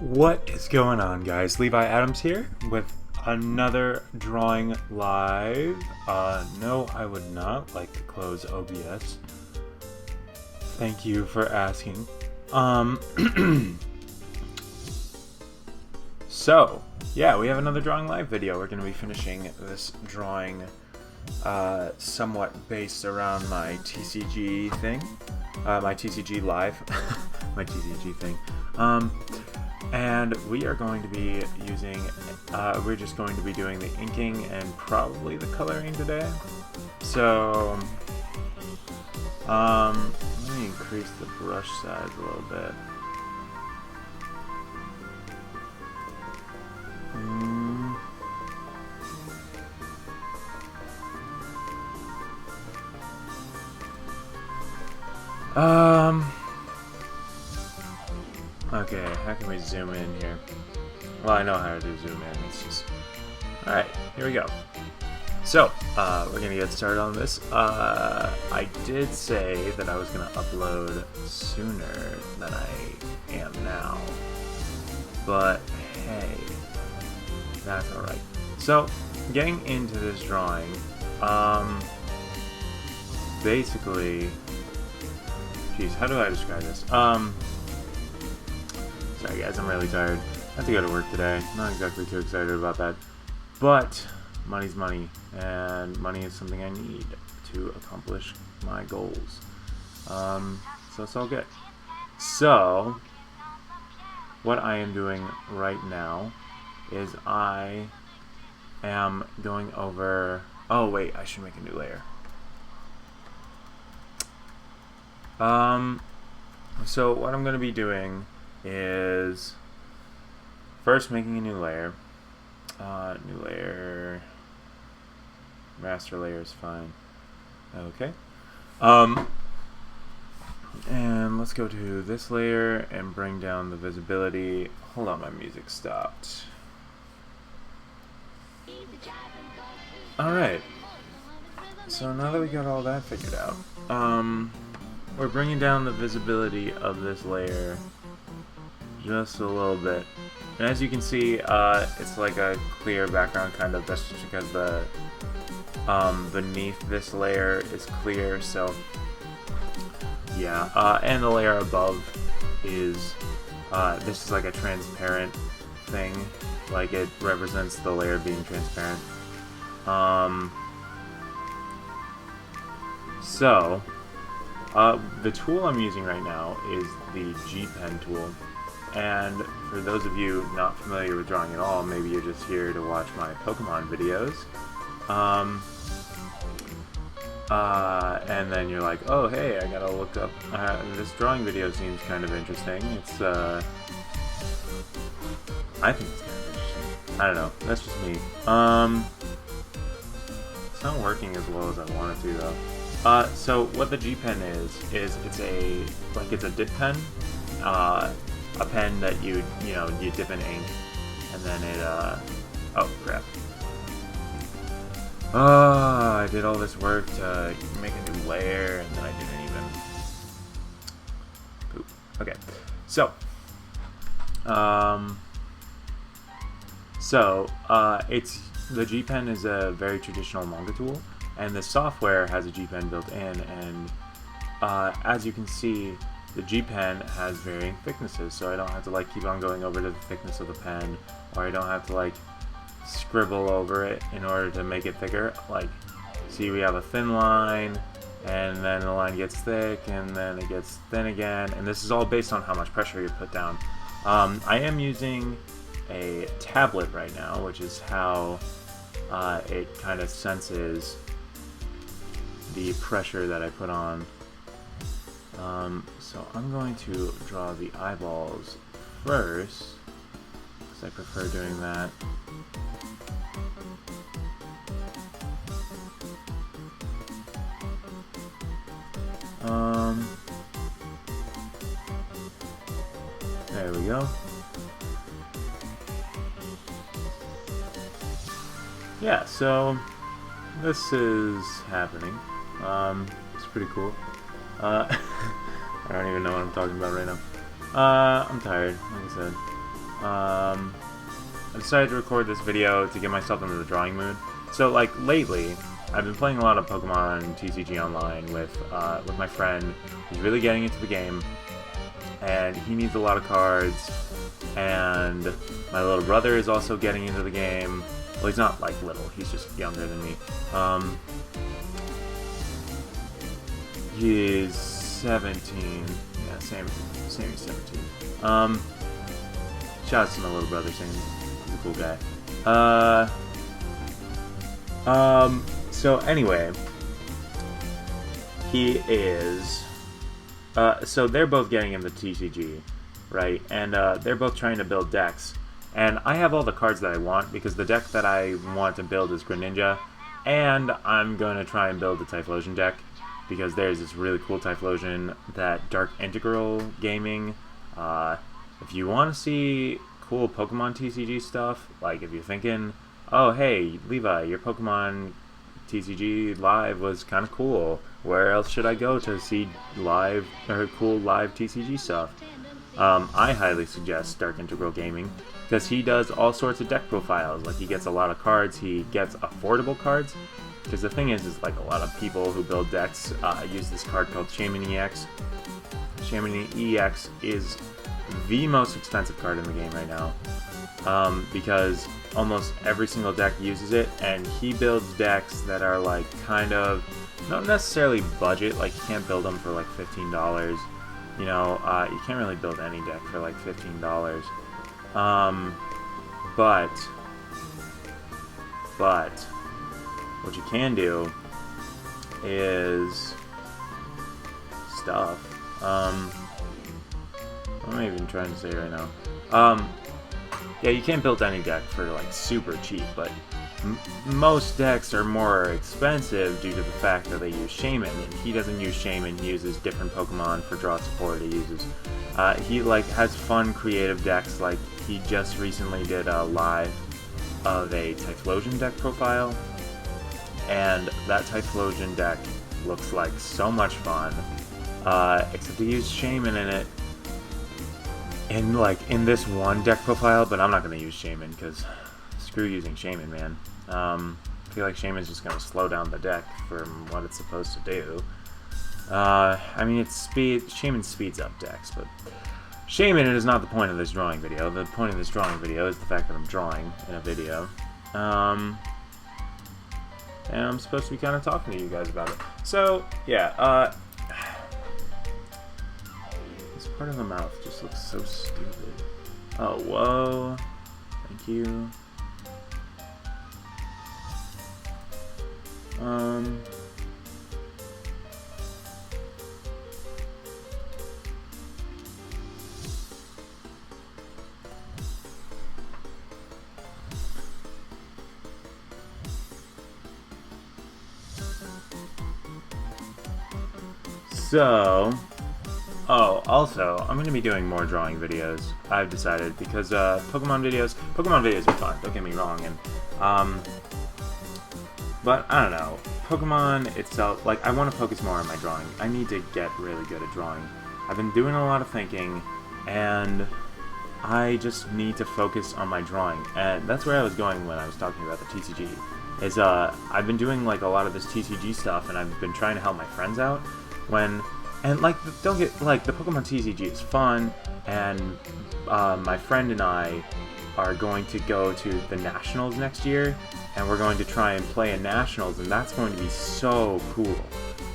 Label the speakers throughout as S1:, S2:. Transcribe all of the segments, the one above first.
S1: What is going on, guys? Levi Adams here with another drawing live. No, I would not like to close OBS. Thank you for asking. So, yeah, we have another drawing live video. We're going to be finishing this drawing somewhat based around my TCG thing. My TCG live. My TCG thing. And we are going to be using, we're just going to be doing the inking and probably the coloring today. So, let me increase the brush size a little bit. Okay, how can we zoom in here? Well, I know how to zoom in. It's just... Alright, here we go. So, we're gonna get started on this. I did say that I was gonna upload sooner than I am now. But, hey, that's alright. So, getting into this drawing, basically... Jeez, how do I describe this? Sorry guys, I'm really tired. I have to go to work today. Not exactly too excited about that. But money's money, and money is something I need to accomplish my goals. So it's all good. So, what I am doing right now is I am going over... Oh wait, I should make a new layer. So what I'm going to be doing is first making a new layer. New layer, master layer is fine. Okay. And let's go to this layer and bring down the visibility. Hold on, my music stopped. Alright. So now that we got all that figured out, we're bringing down the visibility of this layer just a little bit. And as you can see, it's like a clear background kind of. That's just because the beneath this layer is clear. So yeah, and the layer above is this is like a transparent thing. Like it represents the layer being transparent. So the tool I'm using right now is the G Pen tool. And for those of you not familiar with drawing at all, maybe you're just here to watch my Pokemon videos. And then you're like, oh hey, I gotta look up, this drawing video seems kind of interesting. It's, I think it's kind of interesting. I don't know, that's just me. It's not working as well as I want it to though. So what the G Pen is it's a dip pen, a pen that you dip in ink, and then it, oh crap. I did all this work to make a new layer, and then I didn't even, poop. Okay, so, it's, the G Pen is a very traditional manga tool, and the software has a G Pen built in, and as you can see, the G Pen has varying thicknesses, so I don't have to like keep on going over to the thickness of the pen, or I don't have to like scribble over it in order to make it thicker. Like, see, we have a thin line, and then the line gets thick, and then it gets thin again, and this is all based on how much pressure you put down. I am using a tablet right now, which is how it kind of senses the pressure that I put on. So I'm going to draw the eyeballs first, because I prefer doing that. There we go. Yeah, so this is happening. It's pretty cool. I don't even know what I'm talking about right now. I'm tired, like I said. I decided to record this video to get myself into the drawing mood. So, like, lately, I've been playing a lot of Pokemon TCG Online with my friend. He's really getting into the game, and he needs a lot of cards, and my little brother is also getting into the game. Well, he's not, like, little. He's just younger than me. He's 17. Yeah, same as 17. Shout out to my little brother, Sam. He's a cool guy. So anyway, he is, so they're both getting into TCG, right? And, they're both trying to build decks. And I have all the cards that I want, because the deck that I want to build is Greninja, and I'm going to try and build the Typhlosion deck, because there's this really cool Typhlosion that Dark Integral Gaming, if you want to see cool Pokemon TCG stuff, like if you're thinking, oh hey, Levi, your Pokemon TCG live was kind of cool, where else should I go to see live, or cool live TCG stuff? I highly suggest Dark Integral Gaming, because he does all sorts of deck profiles. Like, he gets a lot of cards, he gets affordable cards, because the thing is like a lot of people who build decks use this card called Shaman EX. Shaman EX is the most expensive card in the game right now, because almost every single deck uses it, and he builds decks that are like kind of not necessarily budget, like you can't build them for like $15, you know, you can't really build any deck for like $15, but what you can do is stuff, what am I even trying to say right now? Yeah, you can't build any deck for like super cheap, but most decks are more expensive due to the fact that they use Shaman, and he doesn't use Shaman. He uses different Pokemon for draw support. He uses, he like has fun creative decks. Like, he just recently did a live of a Typhlosion deck profile, and that Typhlosion deck looks like so much fun, except he used Shaman in it. In in this one deck profile, but I'm not going to use Shaman, because screw using Shaman, man. I feel like Shaman's just going to slow down the deck from what it's supposed to do. I mean, Shaman speeds up decks, but Shaman is not the point of this drawing video. The point of this drawing video is the fact that I'm drawing in a video. And I'm supposed to be kind of talking to you guys about it. So, yeah, part of the mouth just looks so stupid. Oh, whoa. Thank you. So, oh, also, I'm going to be doing more drawing videos, I've decided, because Pokemon videos are fun, don't get me wrong, and, but, I don't know, Pokemon itself, like, I want to focus more on my drawing. I need to get really good at drawing. I've been doing a lot of thinking, and I just need to focus on my drawing, and that's where I was going when I was talking about the TCG, is, I've been doing, like, a lot of this TCG stuff, and I've been trying to help my friends out, and, like, don't get, like, the Pokemon TCG is fun, and, my friend and I are going to go to the Nationals next year, and we're going to try and play in Nationals, and that's going to be so cool.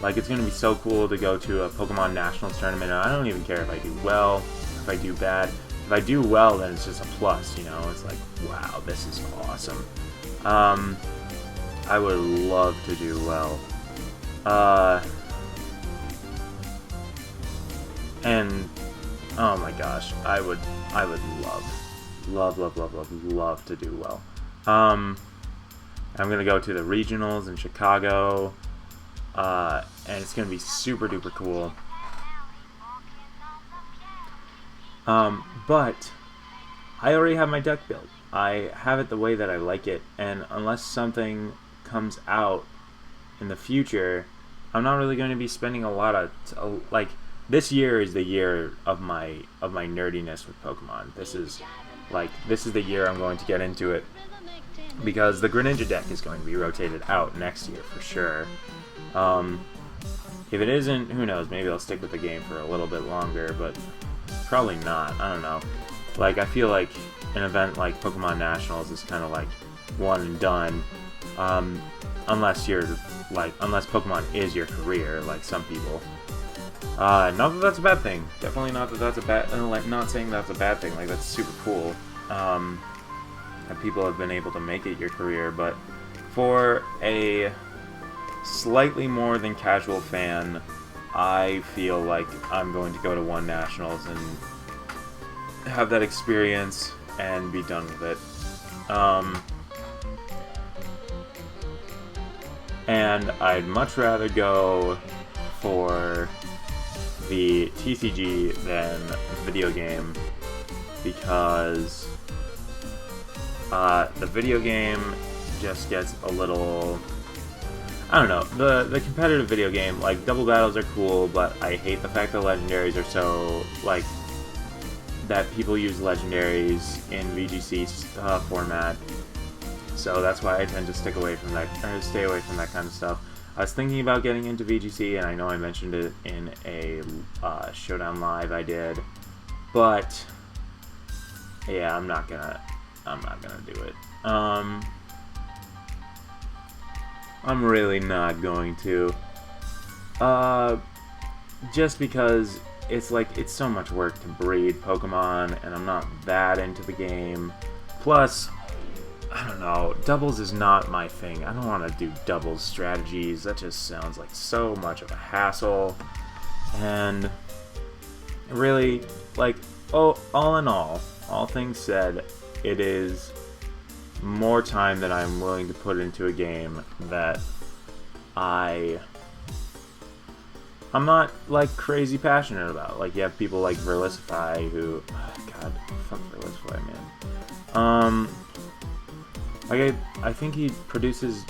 S1: Like, it's going to be so cool to go to a Pokemon Nationals tournament, and I don't even care if I do well, if I do bad. If I do well, then it's just a plus, you know? It's like, wow, this is awesome. I would love to do well. And, oh my gosh, I would love to do well. I'm gonna go to the regionals in Chicago, and it's gonna be super duper cool. But I already have my deck built. I have it the way that I like it, and unless something comes out in the future, I'm not really going to be spending a lot of like, this year is the year of my nerdiness with Pokemon. This is Like, this is the year I'm going to get into it, because the Greninja deck is going to be rotated out next year for sure. If it isn't, who knows, maybe I'll stick with the game for a little bit longer, but probably not, I don't know. Like, I feel like an event like Pokemon Nationals is kind of like one and done, unless Pokemon is your career, like some people. Not that that's a bad thing. Definitely not that that's a bad, like, not saying that's a bad thing, like, that's super cool. That people have been able to make it your career, but for a slightly more than casual fan, I feel like I'm going to go to one Nationals and have that experience and be done with it. And I'd much rather go for the TCG than video game, because the video game just gets a little, I don't know, the competitive video game, like, double battles are cool, but I hate the fact that legendaries are so, like, that people use legendaries in VGC format, so that's why I tend to stay away from that kind of stuff. I was thinking about getting into VGC, and I know I mentioned it in a Showdown Live I did, but yeah, I'm not gonna do it. I'm really not going to. Just because it's so much work to breed Pokemon, and I'm not that into the game. Plus, I don't know, doubles is not my thing. I don't want to do doubles strategies. That just sounds like so much of a hassle. And really, like, all in all things said, it is more time than I'm willing to put into a game that I'm not, like, crazy passionate about. Like, you have people like Verlisify who, God, fuck Verlisify, man. Like, I think he produces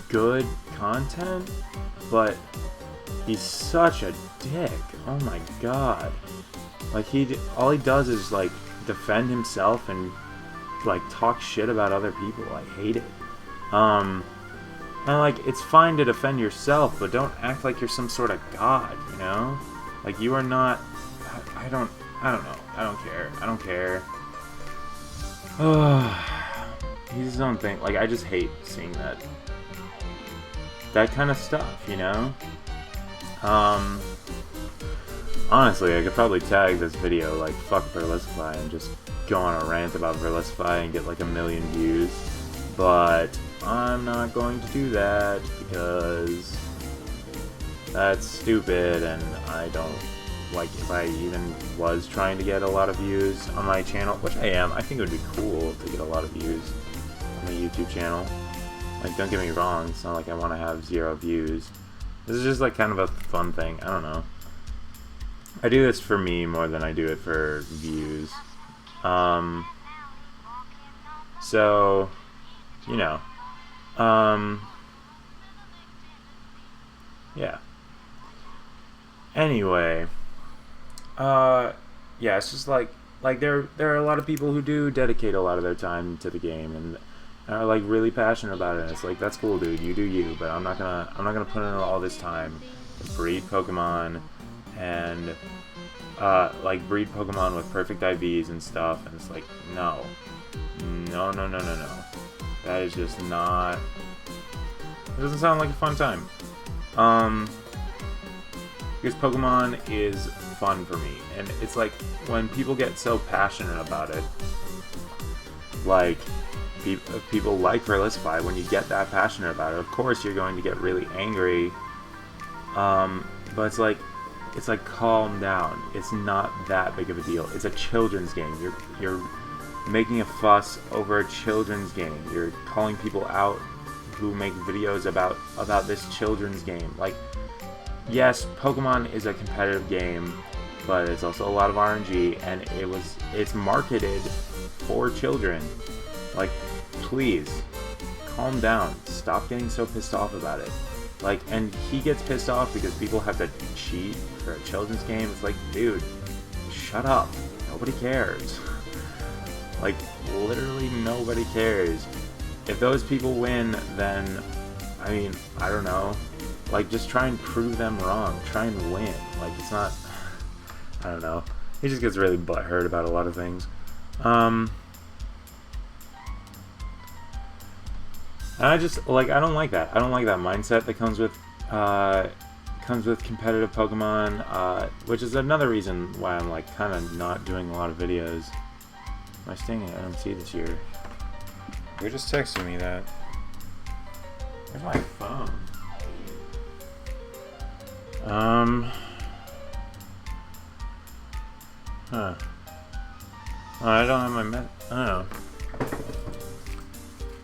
S1: good content, but he's such a dick. Oh my god. Like, all he does is, like, defend himself and, like, talk shit about other people. I hate it. And, like, it's fine to defend yourself, but don't act like you're some sort of god, you know? Like, you are not... I don't know. I don't care. He's his own thing. Like, I just hate seeing that kind of stuff, you know? Honestly, I could probably tag this video, like, fuck Verlisify, and just go on a rant about Verlisify and get, like, 1 million views. But I'm not going to do that, because that's stupid, and I don't, like, if I even was trying to get a lot of views on my channel, which I am, I think it would be cool to get a lot of views on the YouTube channel. Like, don't get me wrong, it's not like I want to have 0 views. This is just, like, kind of a fun thing. I don't know. I do this for me more than I do it for views. So, you know. Yeah. Anyway. Yeah, it's just like there are a lot of people who do dedicate a lot of their time to the game and are, like, really passionate about it. And it's like, that's cool, dude. You do you, but I'm not gonna put in all this time to breed Pokemon and like, breed Pokemon with perfect IVs and stuff. And it's like, no. That is just not. It doesn't sound like a fun time. Because Pokemon is fun for me, and it's like, when people get so passionate about it, like, people like Verlisify, when you get that passionate about it, of course you're going to get really angry, but it's like, calm down. It's not that big of a deal. It's a children's game. You're making a fuss over a children's game. You're calling people out who make videos about this children's game. Like, yes, Pokemon is a competitive game, but it's also a lot of RNG, and it's marketed for children. Like, please, calm down. Stop getting so pissed off about it. Like, and he gets pissed off because people have to cheat for a children's game. It's like, dude, shut up. Nobody cares. Like, literally nobody cares. If those people win, then, I mean, I don't know. Like, just try and prove them wrong. Try and win. Like, it's not, I don't know. He just gets really butthurt about a lot of things. And I just, like, I don't like that. I don't like that mindset that comes with competitive Pokemon, which is another reason why I'm, like, kind of not doing a lot of videos. Am I staying at NMC this year? You're just texting me that. Where's my phone? Huh. Oh, I don't have my oh.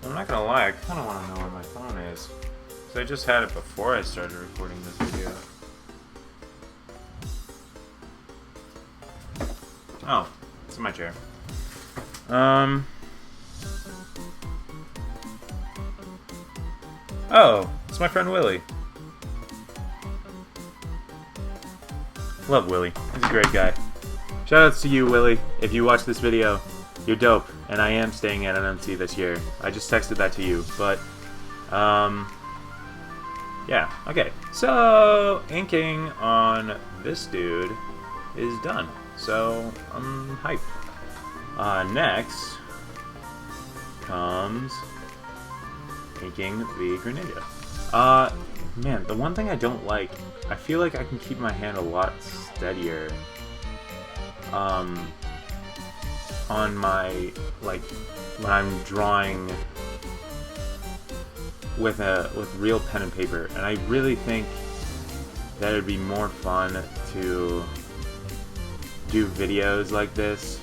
S1: I'm not gonna lie, I kinda wanna know where my phone is. Because I just had it before I started recording this video. Oh, it's in my chair. Oh, it's my friend Willie. Love Willie. He's a great guy. Shoutouts to you, Willie. If you watch this video, you're dope. And I am staying at NMC this year. I just texted that to you. But, yeah. Okay. So, inking on this dude is done. So, I'm hyped. Next comes inking the Greninja. Man, the one thing I don't like, I feel like I can keep my hand a lot steadier on my, like, when I'm drawing with real pen and paper, and I really think that it'd be more fun to do videos like this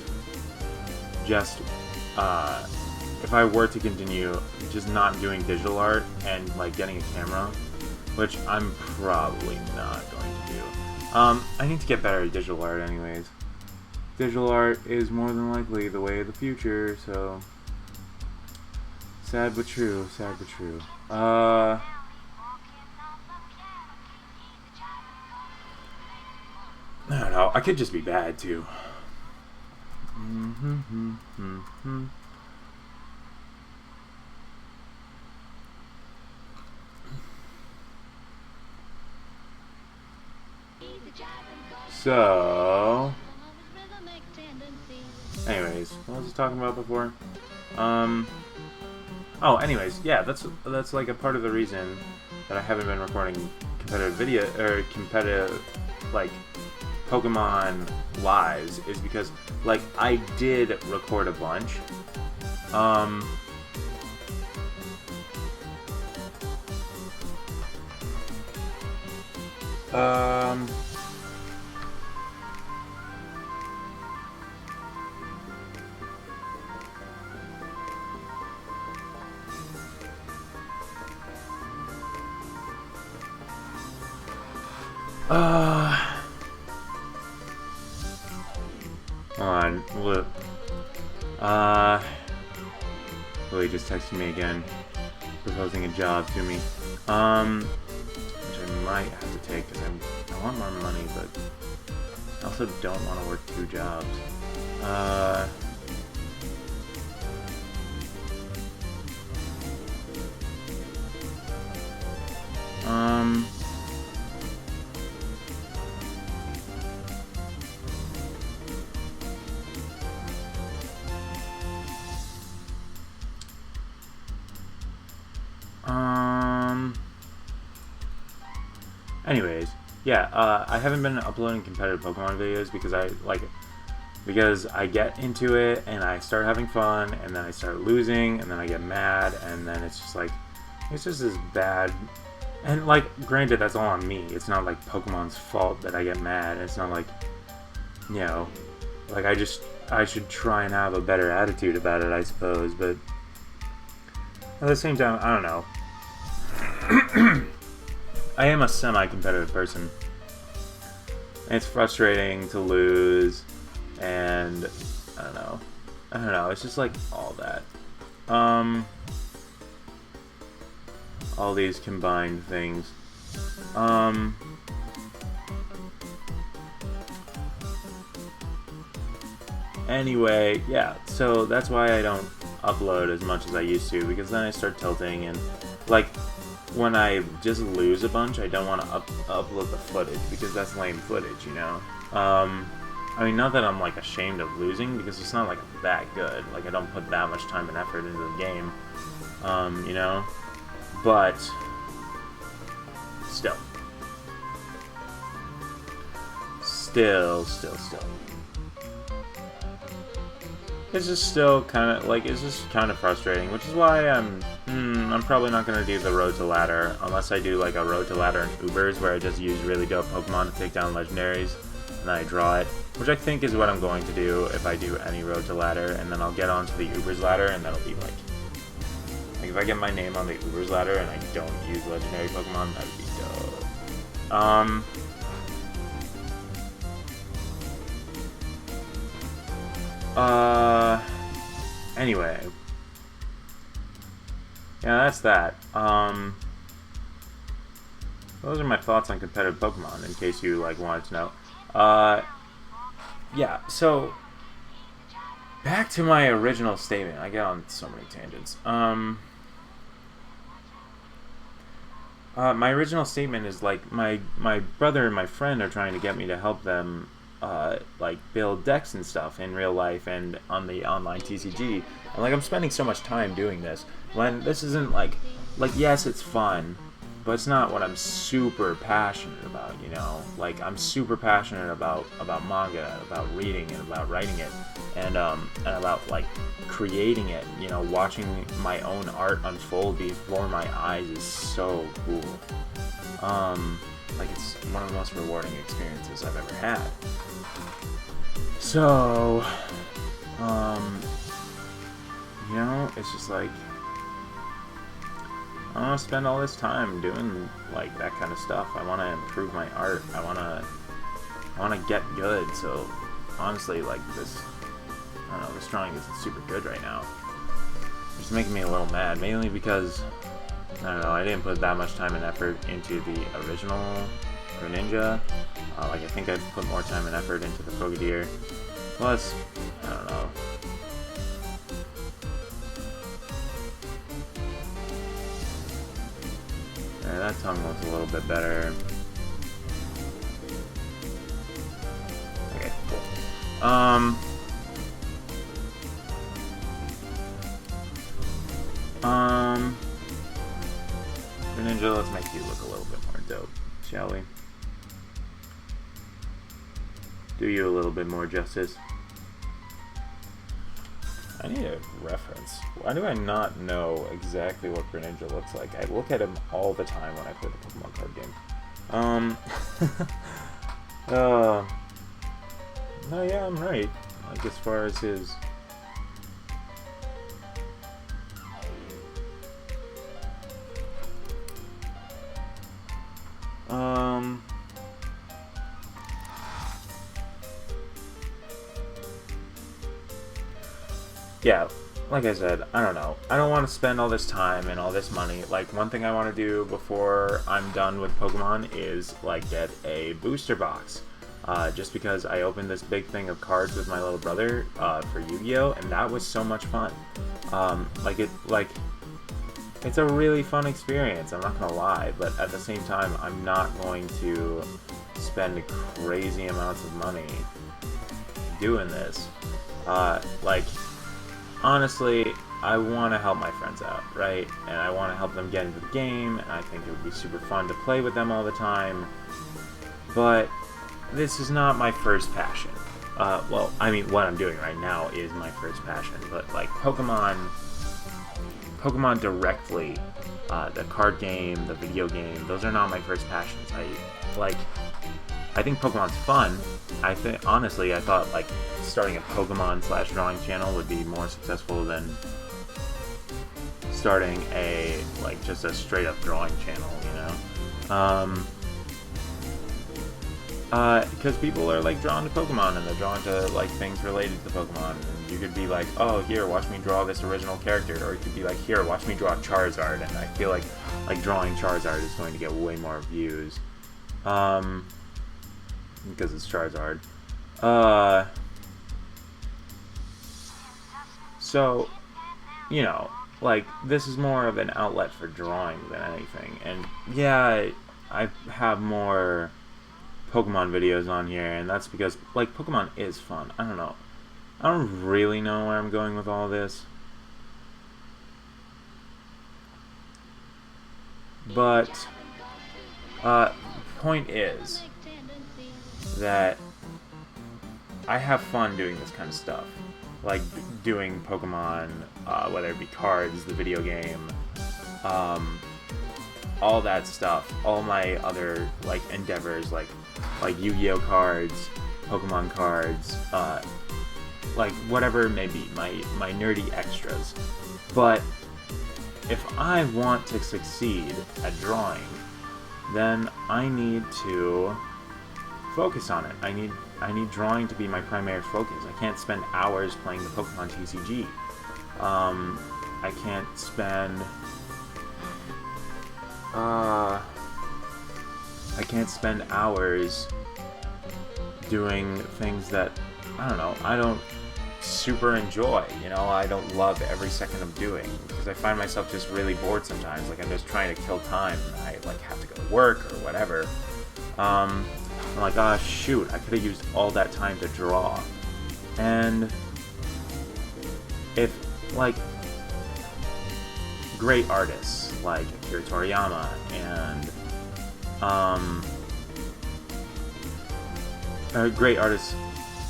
S1: just if I were to continue just not doing digital art and, like, getting a camera, which I'm probably not going to do. I need to get better at digital art anyways. Digital art is more than likely the way of the future, so sad but true, sad but true. I don't know, I could just be bad too. So, anyways, what was I talking about before? Oh, anyways, yeah, that's like a part of the reason that I haven't been recording competitive video or competitive, like, Pokemon lives, is because, like, I did record a bunch. Hold on, look. Willie just texted me again, proposing a job to me. Which I might have to take because I want more money, but I also don't want to work 2 jobs. Anyways, yeah, I haven't been uploading competitive Pokemon videos because I get into it and I start having fun and then I start losing and then I get mad and then it's just like, it's just as bad. And, like, granted, that's all on me. It's not like Pokemon's fault that I get mad. It's not like, you know, like, I should try and have a better attitude about it, I suppose, but at the same time, I don't know. I am a semi-competitive person. And it's frustrating to lose, and I don't know, it's just like all that. All these combined things. Anyway, yeah, so that's why I don't upload as much as I used to, because then I start tilting, and like when I just lose a bunch, I don't want to upload the footage, because that's lame footage, you know? I mean, not that I'm like ashamed of losing, because it's not like that good. Like, I don't put that much time and effort into the game, you know? But still. It's just still kind of like, it's just kind of frustrating, which is why I'm probably not gonna do the Road to Ladder unless I do like a Road to Ladder and Ubers where I just use really dope Pokemon to take down legendaries and then I draw it, which I think is what I'm going to do if I do any Road to Ladder, and then I'll get onto the Ubers ladder, and that'll be like if I get my name on the Ubers ladder and I don't use legendary Pokemon, that'd be dope. Anyway. Yeah, that's that. Those are my thoughts on competitive Pokemon, in case you, like, wanted to know. Yeah, so, back to my original statement. I get on so many tangents. My original statement is, like, my brother and my friend are trying to get me to help them like build decks and stuff in real life and on the online TCG, and like I'm spending so much time doing this when this isn't like yes, it's fun, but it's not what I'm super passionate about, you know? Like, I'm super passionate about manga, about reading and about writing it, and about like creating it, you know. Watching my own art unfold before my eyes is so cool. Like, it's one of the most rewarding experiences I've ever had. So, you know, it's just like, I want to spend all this time doing, like, that kind of stuff. I want to improve my art. I want to get good. So, honestly, like, this, I don't know, this drawing isn't super good right now. It's making me a little mad, mainly because, I don't know, I didn't put that much time and effort into the original Greninja. Like, I think I'd put more time and effort into the Frogadier. Plus, I don't know. Yeah, that tongue looks a little bit better. Okay, cool. Greninja, let's make you look a little bit more dope, shall we? Do you a little bit more justice. I need a reference. Why do I not know exactly what Greninja looks like? I look at him all the time when I play the Pokemon card game. No, yeah, I'm right. Like, as far as his... Yeah, like I said, I don't know. I don't want to spend all this time and all this money. Like, one thing I want to do before I'm done with Pokemon is, like, get a booster box. Just because I opened this big thing of cards with my little brother for Yu-Gi-Oh! And that was so much fun. It's a really fun experience, I'm not gonna lie, but at the same time, I'm not going to spend crazy amounts of money doing this. Honestly, I want to help my friends out, right? And I want to help them get into the game, and I think it would be super fun to play with them all the time. But this is not my first passion. Well, I mean, what I'm doing right now is my first passion, but like Pokemon directly, the card game, the video game, those are not my first passions. I think Pokemon's fun. Honestly, I thought like starting a Pokemon/drawing channel would be more successful than starting just a straight up drawing channel, you know? Because people are like drawn to Pokemon, and they're drawn to like things related to Pokemon. And you could be like, oh, here, watch me draw this original character, or you could be like, here, watch me draw Charizard. And I feel like drawing Charizard is going to get way more views, because it's Charizard. So, you know, like, this is more of an outlet for drawing than anything. And yeah, I have more Pokemon videos on here, and that's because, like, Pokemon is fun. I don't know. I don't really know where I'm going with all this. But, point is that I have fun doing this kind of stuff. Like, doing Pokemon, whether it be cards, the video game, all that stuff. All my other, like, endeavors, like Yu-Gi-Oh cards, Pokemon cards, like, whatever it may be, my nerdy extras. But if I want to succeed at drawing, then I need to focus on it. I need drawing to be my primary focus. I can't spend hours playing the Pokemon TCG. I can't spend hours doing things that, I don't know, I don't super enjoy, you know, I don't love every second of doing, because I find myself just really bored sometimes, like I'm just trying to kill time, and I, like, have to go to work or whatever. I'm like, ah, shoot, I could have used all that time to draw. And if, like, great artists like Akira Toriyama and great artists,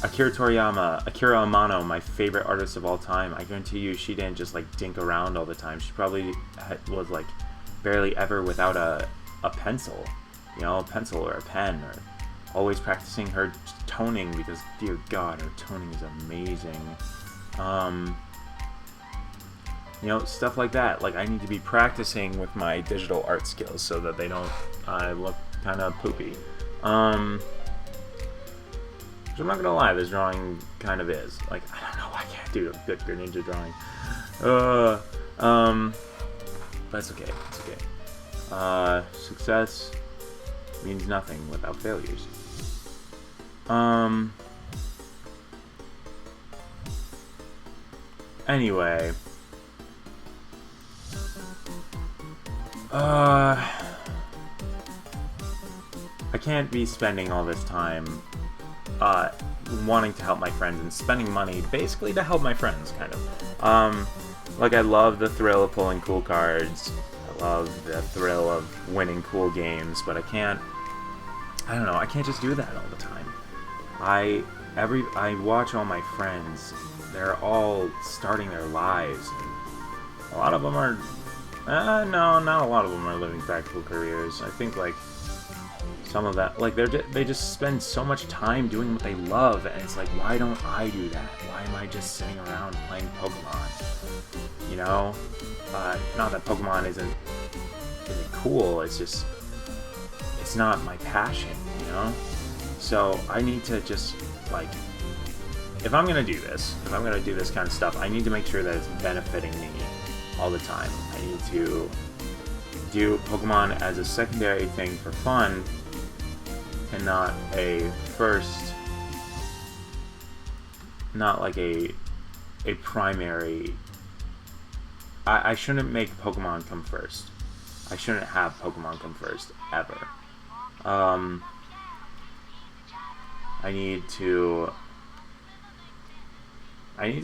S1: Akira Toriyama, Akira Amano, my favorite artist of all time, I guarantee you she didn't just, like, dink around all the time. She probably was, like, barely ever without a pencil, you know, a pencil or a pen, or always practicing her toning, because, dear God, her toning is amazing. You know, stuff like that. Like, I need to be practicing with my digital art skills so that they don't look kind of poopy. Which I'm not gonna lie, this drawing kind of is. Like, I don't know why I can't do a good Greninja drawing. But it's okay. It's okay. Success means nothing without failures. Anyway. I can't be spending all this time wanting to help my friends and spending money basically to help my friends, kind of. Like, I love the thrill of pulling cool cards. I love the thrill of winning cool games, but I don't know, I can't just do that all the time. I watch all my friends, they're all starting their lives, and a lot of them are, no, not a lot of them are living practical careers. I think, like, some of that, like, they just spend so much time doing what they love, and it's like, why don't I do that? Why am I just sitting around playing Pokemon? You know? Not that Pokemon isn't cool, it's just, it's not my passion, you know? So I need to just, like, if I'm gonna do this kind of stuff, I need to make sure that it's benefiting me all the time. I need to do Pokemon as a secondary thing for fun, and not like a primary. I shouldn't make Pokemon come first. I shouldn't have Pokemon come first, ever. I need to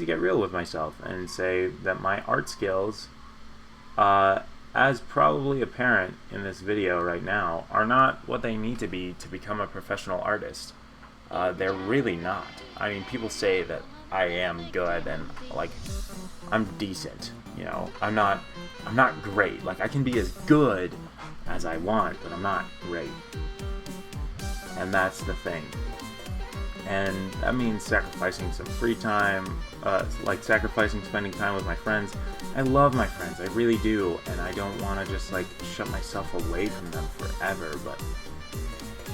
S1: get real with myself and say that my art skills, as probably apparent in this video right now, are not what they need to be to become a professional artist. They're really not. I mean, people say that I am good and, like, I'm decent, you know. I'm not great. Like, I can be as good as I want, but I'm not great. And that's the thing. And that means sacrificing some free time, like sacrificing spending time with my friends. I love my friends, I really do, and I don't want to just, like, shut myself away from them forever, but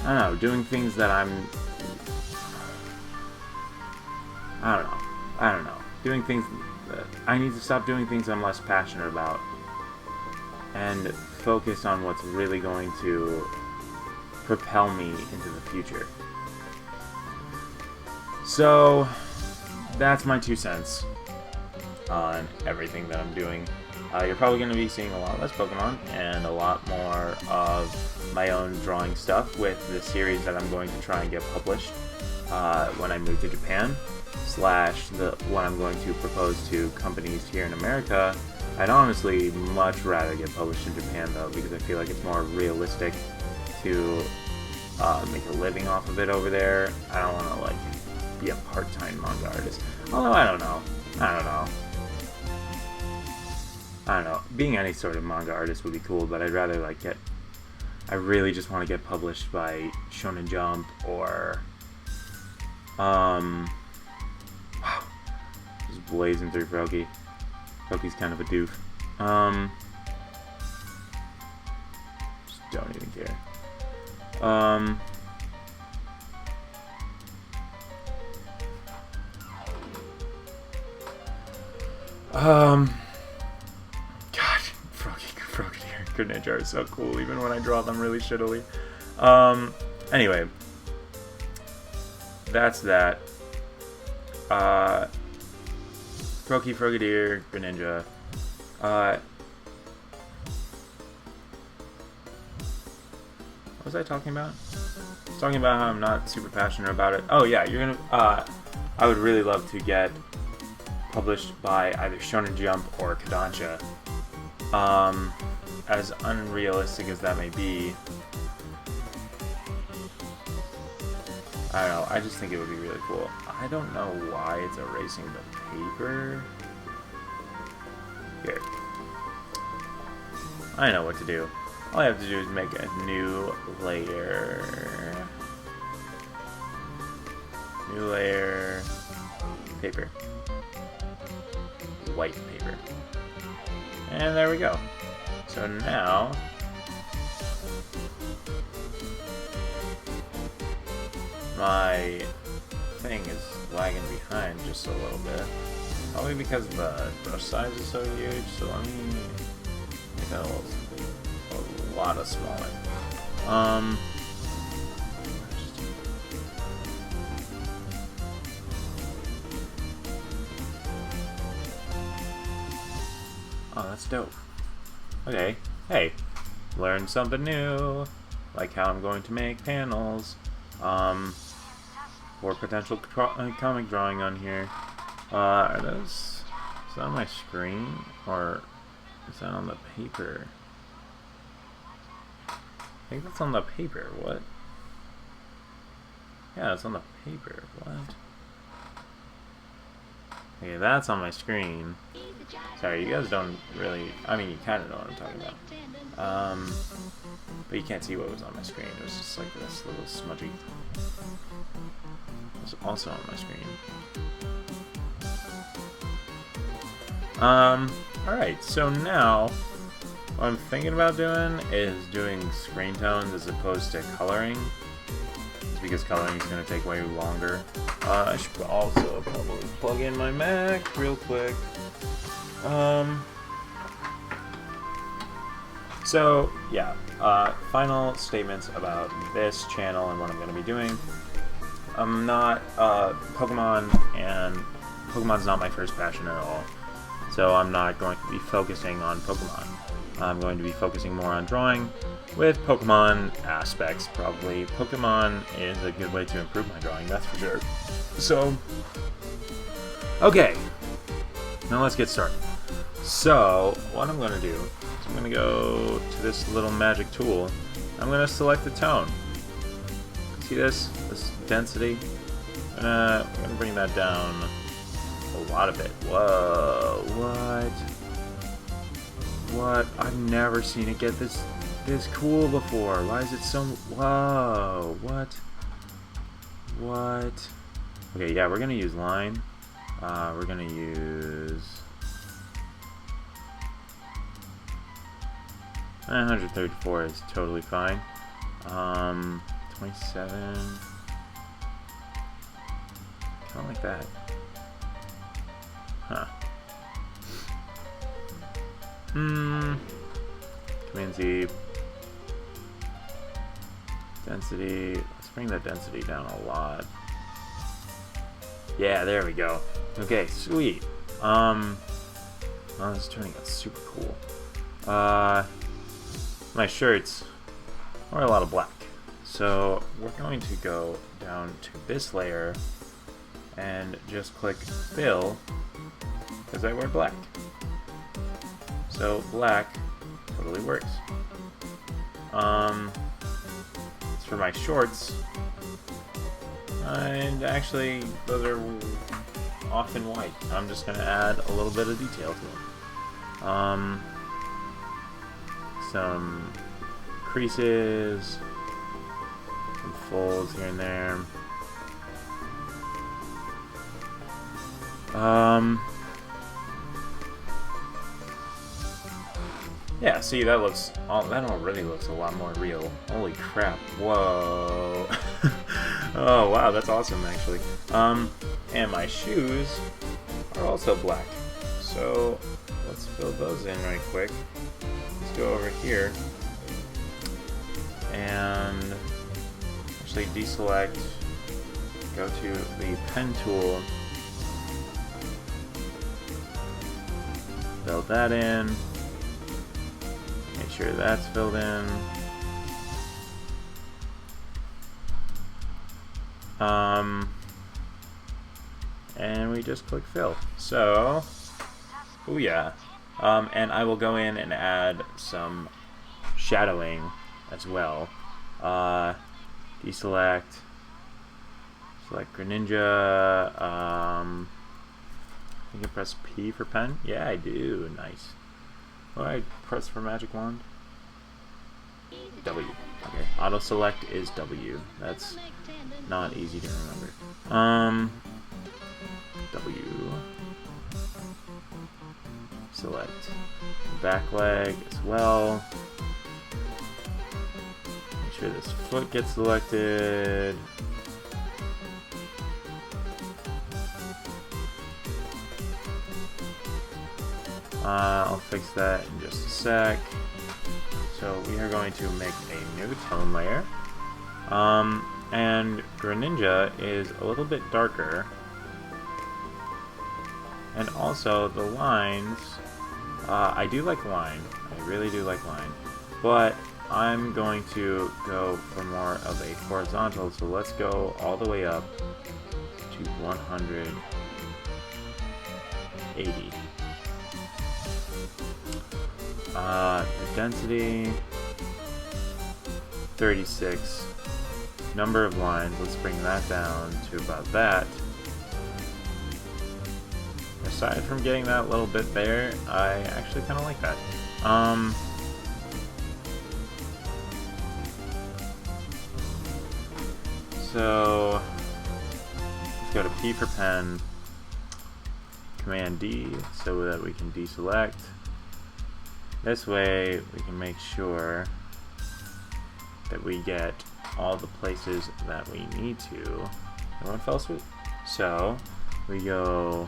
S1: I don't know, doing things that I don't know, doing things that I need to stop doing things I'm less passionate about and focus on what's really going to propel me into the future. So, that's my 2 cents. on everything that I'm doing. You're probably going to be seeing a lot less Pokemon and a lot more of my own drawing stuff with the series that I'm going to try and get published when I move to Japan, slash the what I'm going to propose to companies here in America. I'd honestly much rather get published in Japan though, because I feel like it's more realistic to make a living off of it over there. I don't want to like be a part-time manga artist. Although I don't know. Being any sort of manga artist would be cool, but I'd rather like I really just want to get published by Shonen Jump or wow, just blazing through Froakie. Froakie's kind of a doof. Just don't even care. God, Froakie and Greninja are so cool, even when I draw them really shittily. Anyway, that's that. Froakie, Frogadier, Greninja. What was I talking about? I was talking about how I'm not super passionate about it. Oh yeah, you're gonna. I would really love to get published by either Shonen Jump or Kodansha. As unrealistic as that may be, I don't know, I just think it would be really cool. I don't know why it's erasing the paper. Here. I know what to do. All I have to do is make a new layer. New layer. Paper. White paper. And there we go. So now my thing is lagging behind just a little bit. Probably because the brush size is so huge, so let me make that a lot of smaller. Oh, that's dope. Okay, hey, learn something new, like how I'm going to make panels, for potential comic drawing on here. Are those, is that on my screen, or is that on the paper? I think that's on the paper, what? Yeah, it's on the paper, what? Okay, that's on my screen. Sorry, you guys don't really, I mean, you kind of know what I'm talking about. But you can't see what was on my screen. It was just like this little smudgy. It was also on my screen. Alright, so now what I'm thinking about doing is doing screen tones as opposed to coloring. It's because coloring is going to take way longer. I should also probably plug in my Mac real quick. So, yeah, final statements about this channel and what I'm going to be doing. I'm not, Pokemon's not my first passion at all. So I'm not going to be focusing on Pokemon. I'm going to be focusing more on drawing with Pokemon aspects, probably. Pokemon is a good way to improve my drawing, that's for sure. So, okay, now let's get started. So, what I'm going to do is I'm going to go to this little magic tool. I'm going to select the tone. See this density? We're going to bring that down a lot of it. Whoa, what? I've never seen it get this cool before. Why is it so... Whoa, what? Okay, yeah, we're going to use line. We're going to use... 934 is totally fine. 27. Kind of like that. Huh. Command Z. Density. Let's bring that density down a lot. Yeah, there we go. Okay, sweet. Oh, this is turning out super cool. My shirts are a lot of black. So we're going to go down to this layer and just click fill because I wear black. So black totally works. As for my shorts, and actually those are often white. I'm just going to add a little bit of detail to them. Some creases, some folds here and there. Yeah, see, that already looks a lot more real. Holy crap! Whoa! Oh wow, that's awesome actually. And my shoes are also black. So let's fill those in right quick. Let's go over here and actually deselect. Go to the pen tool. Fill that in. Make sure that's filled in. And we just click fill. So, oh yeah. And I will go in and add some shadowing as well. Deselect. Select Greninja. I think I press P for pen. Yeah, I do. Nice. What do I press for magic wand? W. Okay. Auto select is W. That's not easy to remember. W. Select back leg as well. Make sure this foot gets selected. I'll fix that in just a sec. So we are going to make a new tone layer. And Greninja is a little bit darker. And also the lines, I do like line. I really do like line. But I'm going to go for more of a horizontal. So let's go all the way up to 180. The density 36. Number of lines, let's bring that down to about that. Aside from getting that little bit there, I actually kind of like that. So let's go to P for pen, Command D, so that we can deselect. This way we can make sure that we get all the places that we need to. Everyone fell asleep. So we go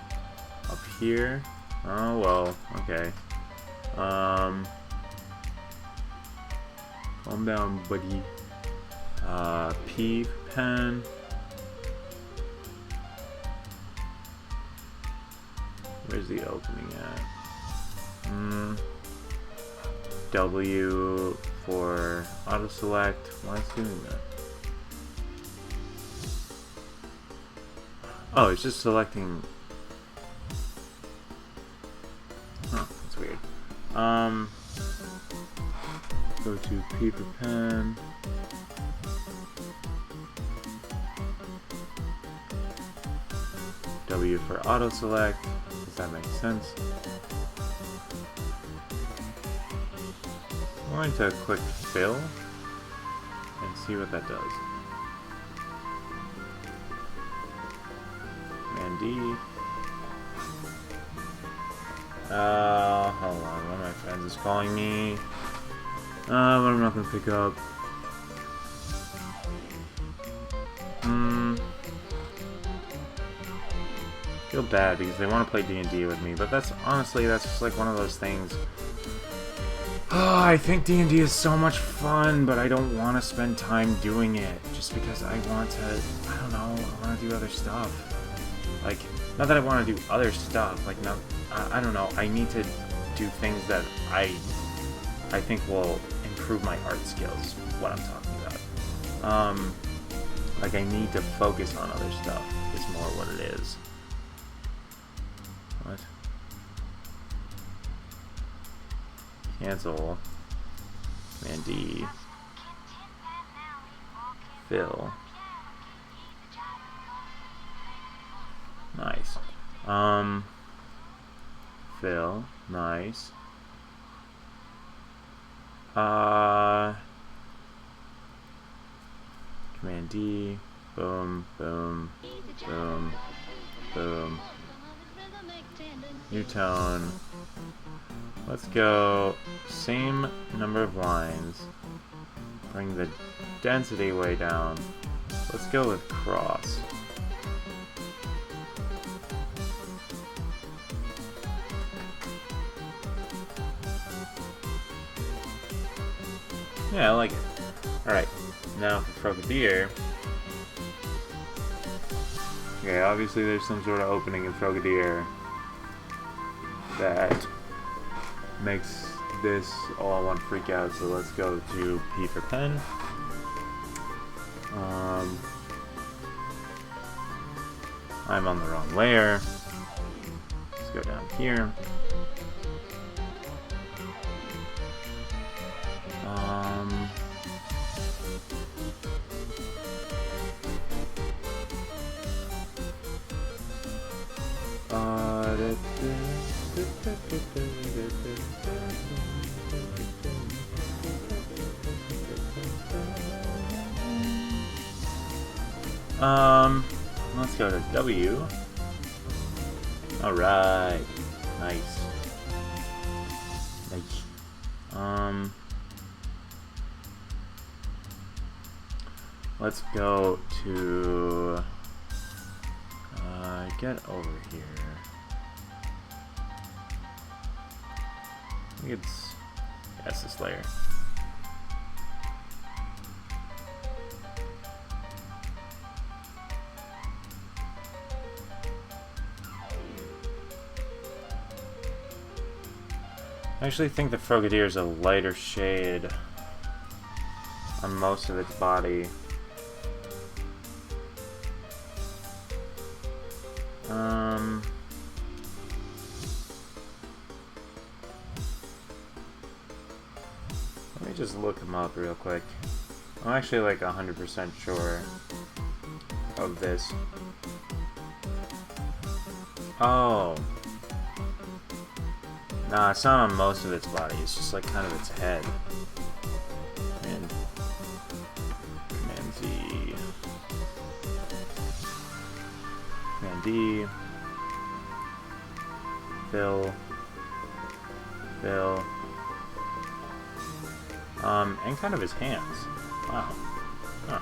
S1: up here. Oh well, okay. Calm down, buddy. P for pen. Where's the L coming at? W for auto select. Why is it doing that? Oh, it's just selecting. Huh, that's weird. Go to P for pen. W for auto select. Does that make sense? I'm going to click fill and see what that does. Command D. Hold on, one of my friends is calling me. But I'm not gonna pick up. Feel bad because they want to play D&D with me, but that's honestly, that's just like one of those things. Oh, I think D&D is so much fun, but I don't want to spend time doing it just because I want to, I don't know, I want to do other stuff. Like, Not that I want to do other stuff, like, no, I don't know, I need to do things that I think will improve my art skills, is what I'm talking about. Like, I need to focus on other stuff, is more what it is. What? Cancel. Command D. Fill. Nice. Fill. Nice. Command D. Boom, boom, boom, boom. New tone. Let's go same number of lines. Bring the density way down. Let's go with cross. Yeah, I like it. Alright, now for Frogadier. Okay, obviously there's some sort of opening in Frogadier that makes this all I want to freak out, so let's go to P for pen. I'm on the wrong layer. Let's go down here. Let's go to W. Alright. Nice. Nice. Let's go to get over here. I think it's this layer. I actually think the Frogadier is a lighter shade on most of its body. Let me just look him up real quick. I'm actually like 100% sure of this. Oh. Nah, it's not on most of its body, it's just like kind of its head. Command Z. Command D. Fill. Fill. And kind of his hands. Wow. Huh.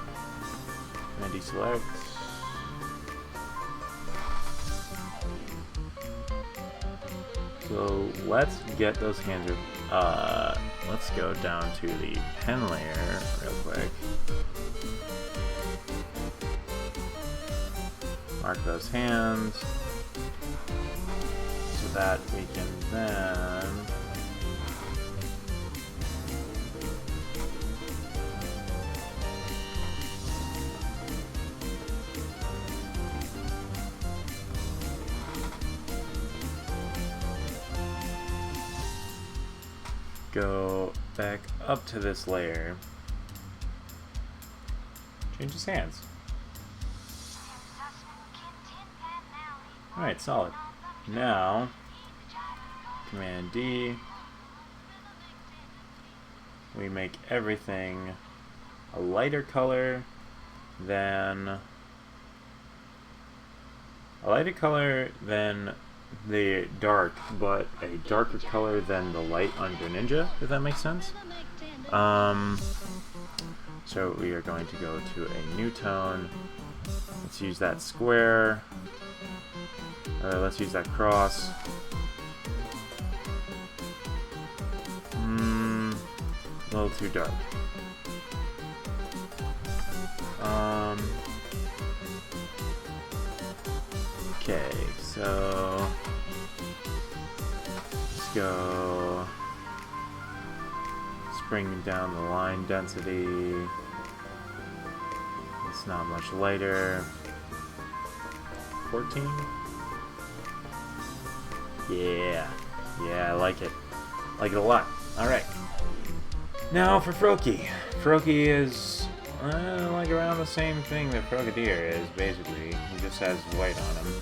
S1: Command D select. So let's get those hands. Let's go down to the pen layer real quick. Mark those hands so that we can then go back up to this layer. Change his hands. Alright, solid. Now, Command D. We make everything a lighter color than the dark, but a darker color than the light on Greninja, if that makes sense. So we are going to go to a new tone. Let's use that square. Let's use that cross. A little too dark. Okay, so So let's go. Let's bring down the line density. It's not much lighter. 14? Yeah. Yeah, I like it. Like it a lot. Alright. Now for Froakie. Froakie is like around the same thing that Frogadier is, basically. He just has white on him.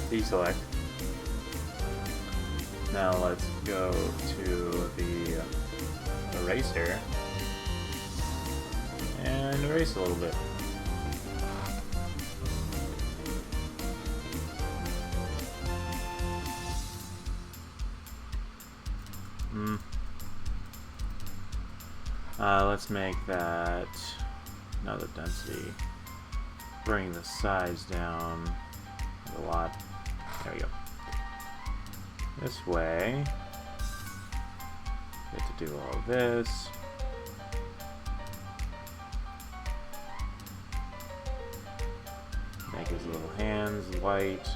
S1: Deselect. Now let's go to the eraser and erase a little bit. Let's make that another density. Bring the size down a lot. There we go. This way. Get to do all this. Make his little hands white.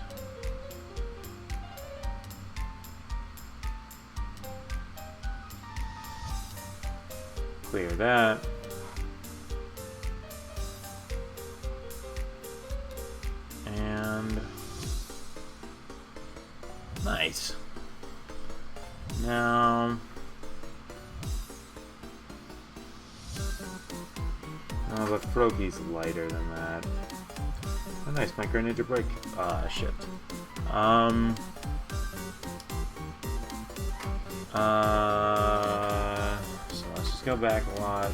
S1: Clear that. And nice. Now, but Frogie's lighter than that. Oh, nice, my Greninja break. Shit. So let's just go back a lot.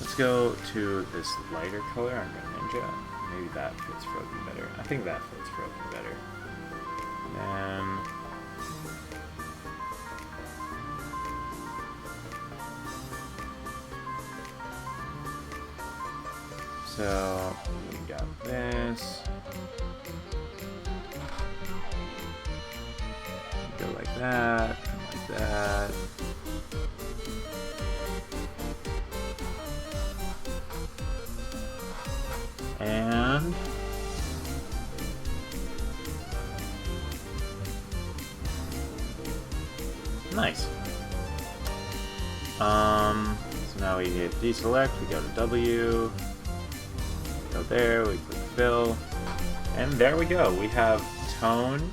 S1: Let's go to this lighter color on Greninja. Maybe that fits Froakie better. I think that fits Froakie better. And so we got this. Go like that, like that. And nice. So now we hit deselect, we go to W, go there, we click fill, and there we go. We have toned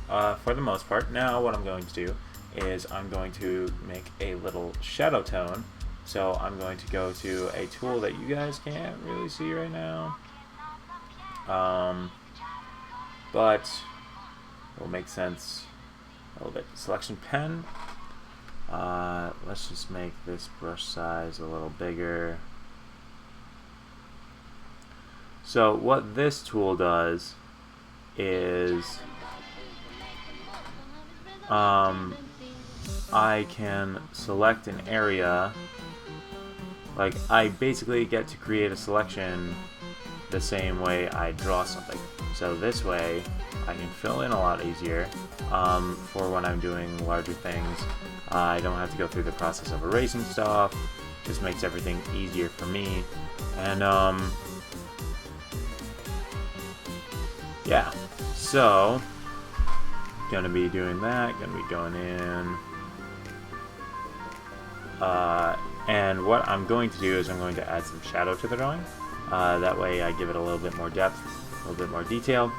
S1: for the most part. Now what I'm going to do is I'm going to make a little shadow tone. So I'm going to go to a tool that you guys can't really see right now. But it will make sense a little bit. Selection pen. Let's just make this brush size a little bigger. So what this tool does is I can select an area. Like, I basically get to create a selection the same way I draw something. So this way, I can fill in a lot easier for when I'm doing larger things. I don't have to go through the process of erasing stuff. Just makes everything easier for me. And yeah, so gonna be doing that. Gonna be going in. And what I'm going to do is I'm going to add some shadow to the drawing. That way I give it a little bit more depth, a little bit more detail.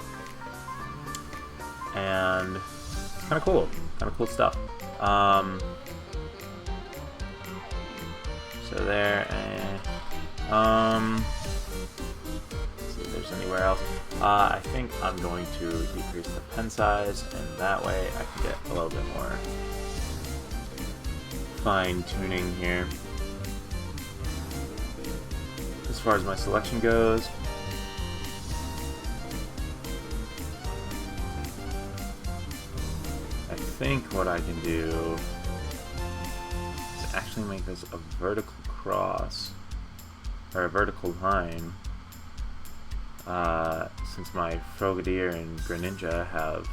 S1: And it's kind of cool stuff. So there, and see if there's anywhere else. I think I'm going to decrease the pen size, and that way I can get a little bit more fine tuning here. As far as my selection goes, I think what I can do is actually make this a vertical cross, or a vertical line, since my Frogadier and Greninja have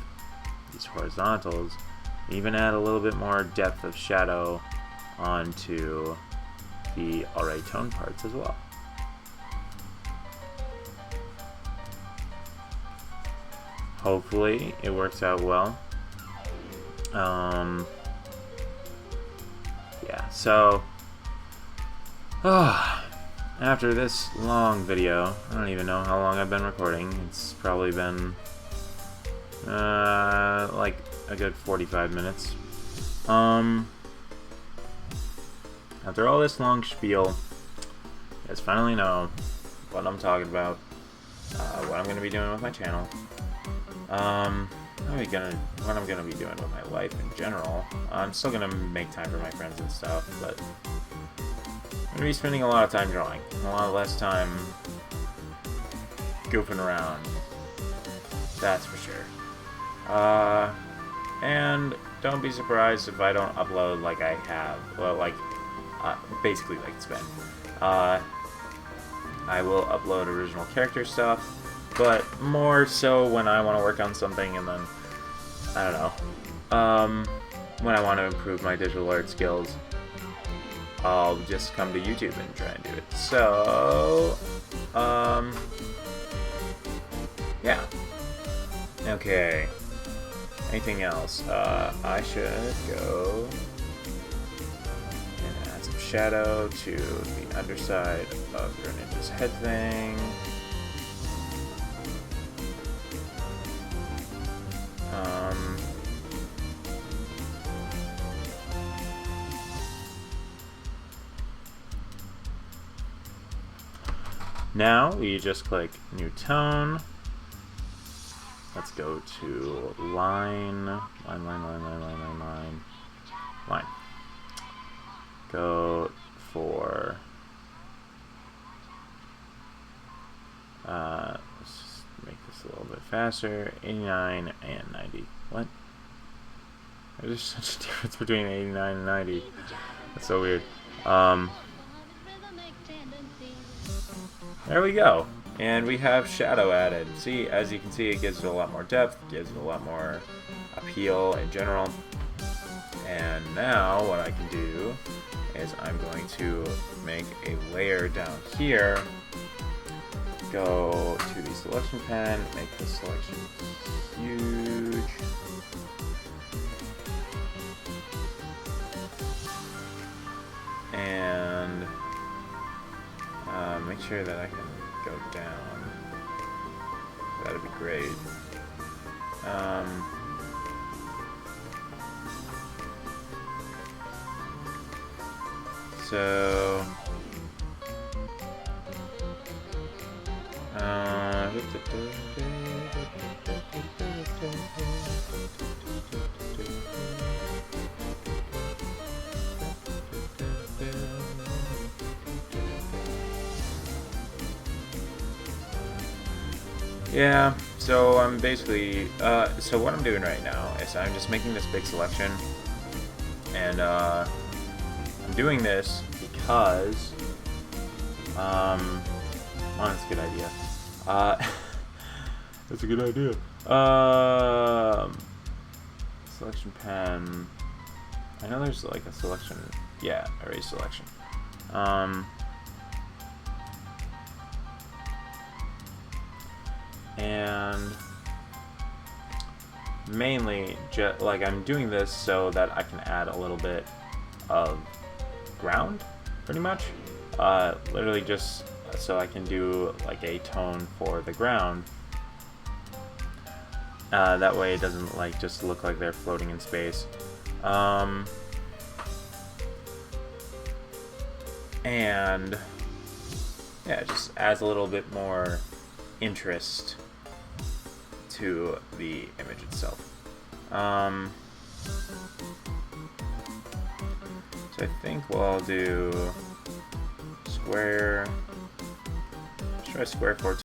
S1: these horizontals. Even add a little bit more depth of shadow onto the already toned parts as well. Hopefully it works out well. Yeah, so after this long video, I don't even know how long I've been recording. It's probably been like a good 45 minutes. After all this long spiel, you guys finally know what I'm talking about, what I'm going to be doing with my channel, what I'm going to be doing with my life in general. I'm still going to make time for my friends and stuff, but I'm going to be spending a lot of time drawing, and a lot less time goofing around, that's for sure. And don't be surprised if I don't upload like I have, well, like, basically like it's been. I will upload original character stuff, but more so when I want to work on something, and then, I don't know, when I want to improve my digital art skills, I'll just come to YouTube and try and do it. So, yeah. Okay. Anything else? I should go and add some shadow to the underside of Greninja's head thing. Now we just click New Tone. Let's go to line. Go for let's just make this a little bit faster. 89 and 90. What? There's such a difference between 89 and 90. That's so weird. There we go. And we have shadow added. See, as you can see, it gives it a lot more depth, gives it a lot more appeal in general. And now what I can do is I'm going to make a layer down here. Go to the selection pen, make the selection huge. And make sure that I can go down. That'd be great. So yeah, so I'm basically, so what I'm doing right now is I'm just making this big selection, and I'm doing this because, one, it's a good idea. That's a good idea. Selection pen. I know there's like a selection, yeah, erase selection. And mainly, like, I'm doing this so that I can add a little bit of ground, pretty much. Literally just so I can do like a tone for the ground. That way it doesn't like just look like they're floating in space. And yeah, it just adds a little bit more interest to the image itself. So I think what I'll do, square, let's try square 14.